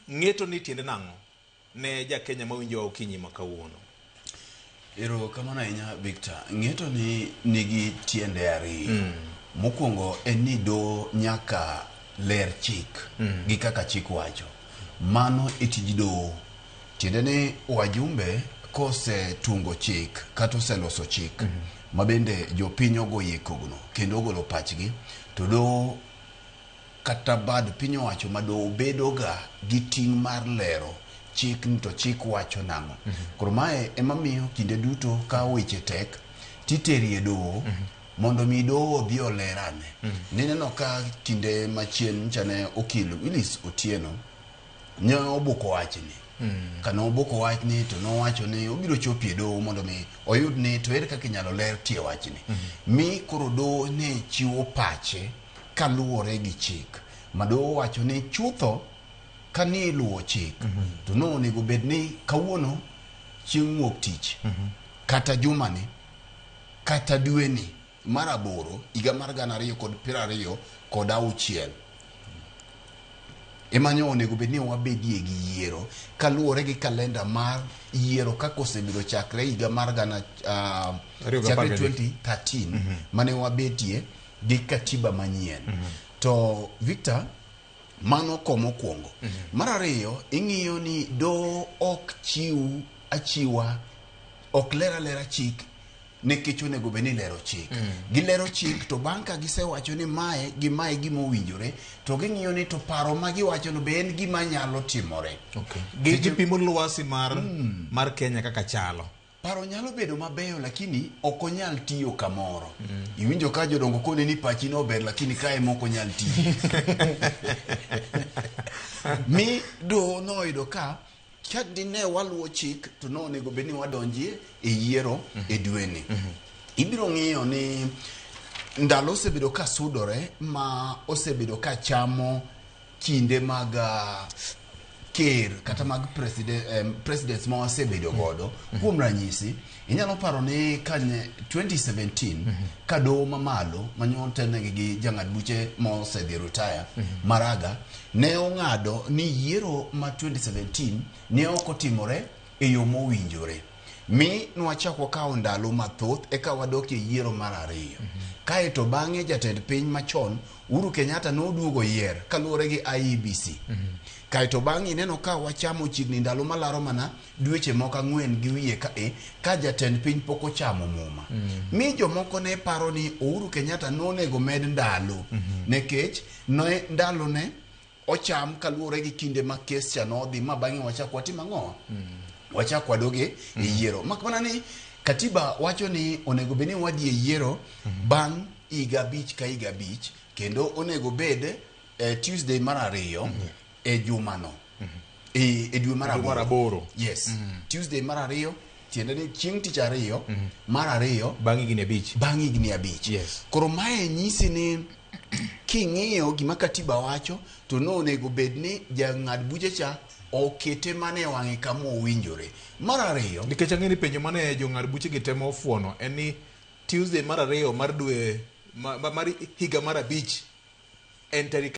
ng'eto ni tiende nang'o ne ja Kenya mawinjo okinyi makawuono? Ero kamano ahinya Victor, ng'eto ni nigi tiende ariyo. Mokwongo en ni do nyaka ler chik gi kaka chik wacho. Mano itiji do. Tiende ni wajumbe kose tungo chik kata oseloso chik mabende jopiny ogoye kogno kendo ogolo pachgi, to do kata bad piny owacho mado bedoga gi ting' mar lero chik ni to chik wacho nang'o. Koro mae emamiyo kinde duto ka weche tek titerie doho mondo mi doho odhi olerane. Nineno ka kinde machien chane okil Willis Otieno ne obuko wachni. Kano obuko wachni to nowacho ni obiro chopie doho mondo mi oyud ni to ere kaka inyalo ler tie wachni. Mi koro doho ne chiwo pache kaluwore gi chik. Madoho wacho ni chutho kani luwo chik to no onego bed ni kawuono chieng' wuok tich kata jumani kata dweni mar 8 higa mar 2026 emanyo onego bed ni wabedie gi yiero kaluwore gi kalenda mar yiero kaka osebedo chakre higa mar 2013 mane wabetie gi katiba manyien. To Victor, mano komo kwongo. Mar ariyo, ing'iyo ni do ok chiw achiwa, ok lera chik nekech onego bed ni lero chik. Gilero chik to bang' ka gisewacho ni mae gima owinjore, to ging'iyo ni to paro ma giwacho no be en gima nyalo timore. Gipimo lwasi mar Kenya kaka chalo. Paro nyalo bedo mabeyo lakini ok onyal tiyo kamoro. Iwinjo ka jodongo kone ni pachi no ber lakini kae moko onyal tiyo. Mi do noyudo ka dine waluwo chik to no onego bed ni wadonjie e yiero e dweni. Ibiro ng'iyo ni ndalo osebedo ka sudore ma osebedo ka chamo kinde mag ker kata mag presidents ma wasebedo godo. Kuom ranyisi, inyalo paro ni kane 2017 ka doho mamalo manyon tenegi gi jang'ad buche ma osedhi retire Maraga ne ong'ado ni yiero ma 2017 ne ok otimore e yo mowinjore. Mi nwachako kawo ndalo mathoth eka wadok e yiero mar ariyo. Kae to bang'e jatend piny machon Uhuru Kenyatta noduogo yier kaluwore gi IEBC. Kae to bang'e neno ka wachamo chigni ndalo malaro mana dweche moko 4 gi wiye ka jatend piny pok ochamo muma. Mi jomoko ne paro ni Uhuru Kenyatta nonego med ndalo nekech ndalo ne ocham kaluwore gi kinde ma kes cha nodhi ma bang'e wachako watim ang'o? Wachako wadoge e yiero. Makmana ni katiba wacho ni onego bed ni wadhi e yiero bang' higa 5 ka higa 5 kendo onego bed Tuesday mar 2 e jumano. E dwe mar 8. Yes. Tuesday mar 2 tiende ni chieng' tich 2 mar 2 bang' higni 5. Yes. Koro mae nyisi ni king'iyo gima katiba wacho to no onego bed ni jang'ad buche cha okete mane wang'e kama owinjore. Mar 2 nikech ang'e ni penjo mane jong'ad buche gi temo fuono en ni Tuesday mar 2 mar dwe mar higa mar 5 en tarik